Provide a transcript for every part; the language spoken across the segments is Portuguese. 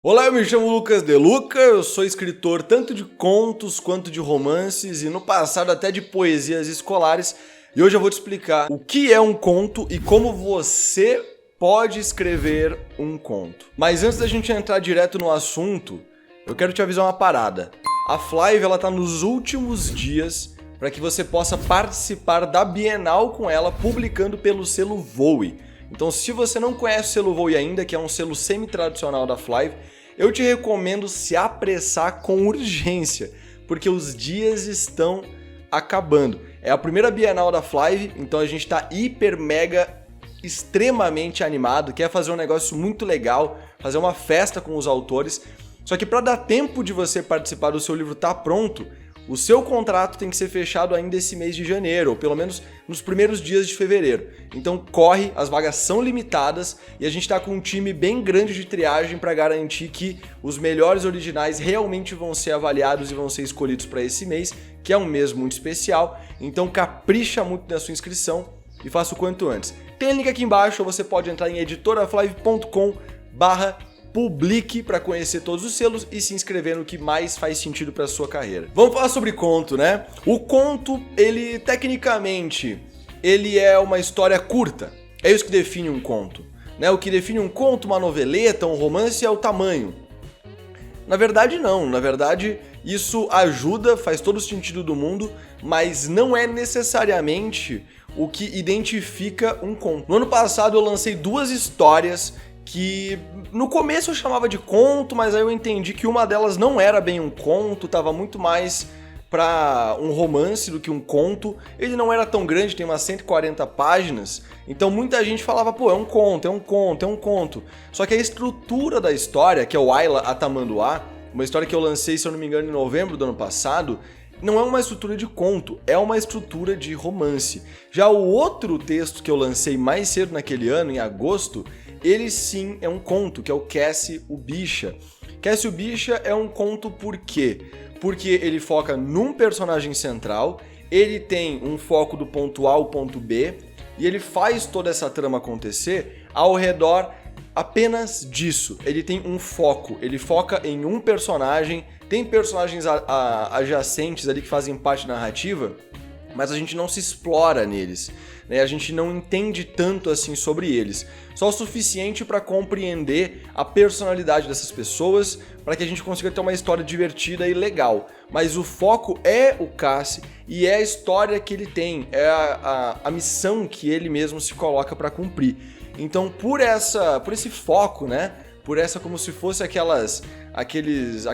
Olá, eu me chamo Lucas De Luca, eu sou escritor tanto de contos quanto de romances e no passado até de poesias escolares, e hoje eu vou te explicar o que é um conto e como você pode escrever um conto. Mas antes da gente entrar direto no assunto, eu quero te avisar uma parada. A Flive ela tá nos últimos dias para que você possa participar da Bienal com ela, publicando pelo selo Voe. Então, se você não conhece o selo Voe ainda, que é um selo semi-tradicional da Flive, eu te recomendo se apressar com urgência, porque os dias estão acabando. É a primeira Bienal da Flive, então a gente está hiper, mega, extremamente animado, quer fazer um negócio muito legal, fazer uma festa com os autores. Só que para dar tempo de você participar do seu livro estar pronto, o seu contrato tem que ser fechado ainda esse mês de janeiro, ou pelo menos nos primeiros dias de fevereiro. Então corre, as vagas são limitadas e a gente está com um time bem grande de triagem para garantir que os melhores originais realmente vão ser avaliados e vão ser escolhidos para esse mês, que é um mês muito especial. Então capricha muito na sua inscrição e faça o quanto antes. Tem link aqui embaixo, ou você pode entrar em editoraflive.com/publique para conhecer todos os selos e se inscrever no que mais faz sentido para sua carreira. Vamos falar sobre conto, né? O conto, ele tecnicamente, ele é uma história curta. É isso que define um conto, né? O que define um conto, uma noveleta, um romance é o tamanho. Na verdade não, na verdade isso ajuda, faz todo o sentido do mundo, mas não é necessariamente o que identifica um conto. No ano passado eu lancei 2 histórias que no começo eu chamava de conto, mas aí eu entendi que uma delas não era bem um conto, tava muito mais para um romance do que um conto. Ele não era tão grande, tem umas 140 páginas, então muita gente falava, pô, é um conto, é um conto, é um conto. Só que a estrutura da história, que é o Ayla Atamanduá, uma história que eu lancei, se eu não me engano, em novembro do ano passado, não é uma estrutura de conto, é uma estrutura de romance. Já o outro texto que eu lancei mais cedo naquele ano, em agosto, ele sim é um conto, que é o Cassie o Bicha. Cassie o Bicha é um conto por quê? Porque ele foca num personagem central, ele tem um foco do ponto A ao ponto B, e ele faz toda essa trama acontecer ao redor apenas disso. Ele tem um foco, ele foca em um personagem, tem personagens adjacentes ali que fazem parte da narrativa, mas a gente não se explora neles, né? A gente não entende tanto assim sobre eles, só o suficiente para compreender a personalidade dessas pessoas, para que a gente consiga ter uma história divertida e legal. Mas o foco é o Cassie e é a história que ele tem, é a missão que ele mesmo se coloca para cumprir. Então por esse foco, né? Por essa, como se fosse aqueles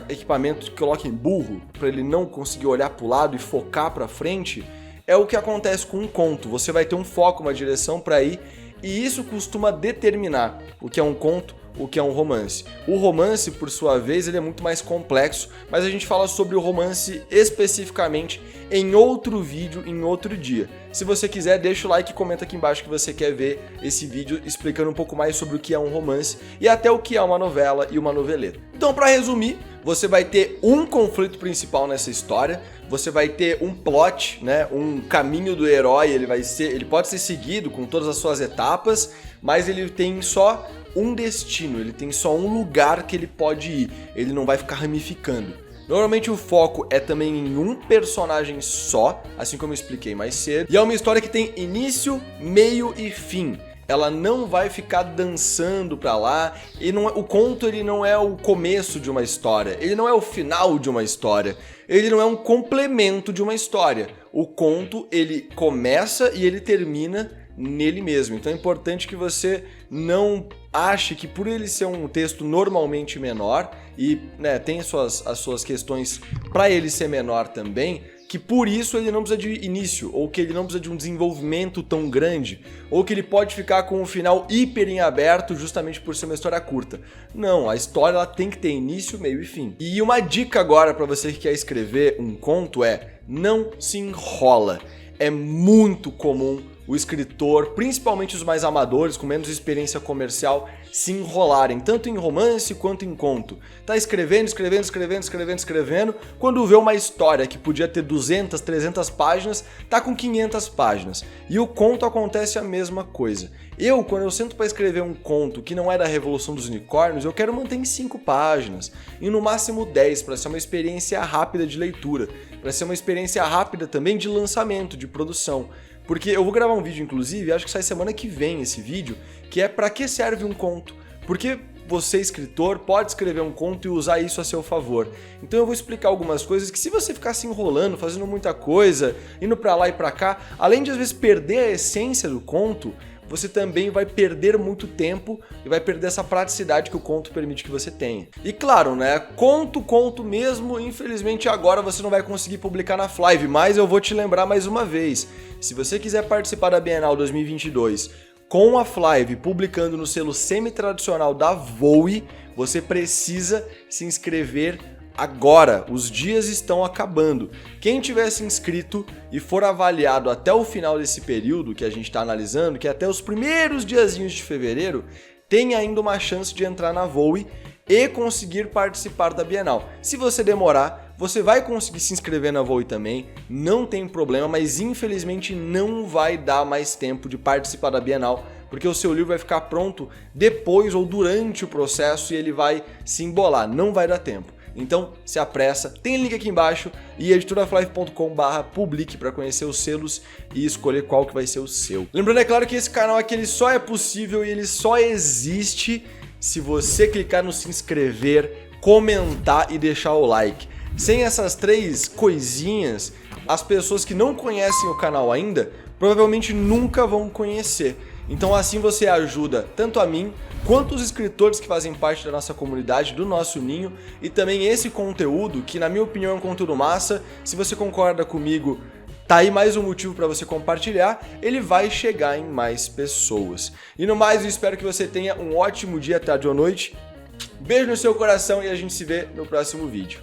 equipamentos que colocam em burro, para ele não conseguir olhar para o lado e focar para frente, é o que acontece com um conto. Você vai ter um foco, uma direção para ir, e isso costuma determinar o que é um conto, o que é um romance. O romance, por sua vez, ele é muito mais complexo, mas a gente fala sobre o romance especificamente em outro vídeo, em outro dia. Se você quiser, deixa o like e comenta aqui embaixo que você quer ver esse vídeo explicando um pouco mais sobre o que é um romance e até o que é uma novela e uma noveleta. Então, para resumir, você vai ter um conflito principal nessa história, você vai ter um plot, né, um caminho do herói, ele pode ser seguido com todas as suas etapas, mas ele tem só um destino, ele tem só um lugar que ele pode ir, ele não vai ficar ramificando. Normalmente o foco é também em um personagem só, assim como eu expliquei mais cedo, e é uma história que tem início, meio e fim. Ela não vai ficar dançando pra lá, e o conto ele não é o começo de uma história, ele não é o final de uma história, ele não é um complemento de uma história. O conto ele começa e ele termina nele mesmo. Então é importante que você não ache que por ele ser um texto normalmente menor e, né, tem as suas questões para ele ser menor também, que por isso ele não precisa de início, ou que ele não precisa de um desenvolvimento tão grande, ou que ele pode ficar com um final hiper em aberto justamente por ser uma história curta. Não, a história ela tem que ter início, meio e fim. E uma dica agora para você que quer escrever um conto é: não se enrola. É muito comum o escritor, principalmente os mais amadores, com menos experiência comercial, se enrolarem, tanto em romance quanto em conto. Tá escrevendo, quando vê uma história que podia ter 200, 300 páginas, tá com 500 páginas. E o conto acontece a mesma coisa. Quando eu sento para escrever um conto que não é da Revolução dos Unicórnios, eu quero manter em 5 páginas, e no máximo 10, para ser uma experiência rápida de leitura, para ser uma experiência rápida também de lançamento, de produção. Porque eu vou gravar um vídeo, inclusive, acho que sai semana que vem esse vídeo, que é para que serve um conto. Porque você, escritor, pode escrever um conto e usar isso a seu favor. Então eu vou explicar algumas coisas que, se você ficar se enrolando, fazendo muita coisa, indo para lá e para cá, além de às vezes perder a essência do conto, você também vai perder muito tempo e vai perder essa praticidade que o conto permite que você tenha. E claro, né, conto mesmo, infelizmente agora você não vai conseguir publicar na Flive, mas eu vou te lembrar mais uma vez, se você quiser participar da Bienal 2022 com a Flive publicando no selo semi-tradicional da Voe, você precisa se inscrever agora, os dias estão acabando. Quem tiver se inscrito e for avaliado até o final desse período que a gente está analisando, que é até os primeiros diazinhos de fevereiro, tem ainda uma chance de entrar na Voe e conseguir participar da Bienal. Se você demorar, você vai conseguir se inscrever na Voe também, não tem problema, mas infelizmente não vai dar mais tempo de participar da Bienal, porque o seu livro vai ficar pronto depois ou durante o processo e ele vai se embolar, não vai dar tempo. Então, se apressa, tem link aqui embaixo e editoraflive.com/publique para conhecer os selos e escolher qual que vai ser o seu. Lembrando, é claro, que esse canal aqui ele só é possível e ele só existe se você clicar no se inscrever, comentar e deixar o like. Sem essas 3 coisinhas, as pessoas que não conhecem o canal ainda, provavelmente nunca vão conhecer. Então assim você ajuda tanto a mim, quanto os escritores que fazem parte da nossa comunidade, do nosso ninho, e também esse conteúdo, que na minha opinião é um conteúdo massa. Se você concorda comigo, tá aí mais um motivo para você compartilhar, ele vai chegar em mais pessoas. E no mais, eu espero que você tenha um ótimo dia, tarde ou noite. Beijo no seu coração e a gente se vê no próximo vídeo.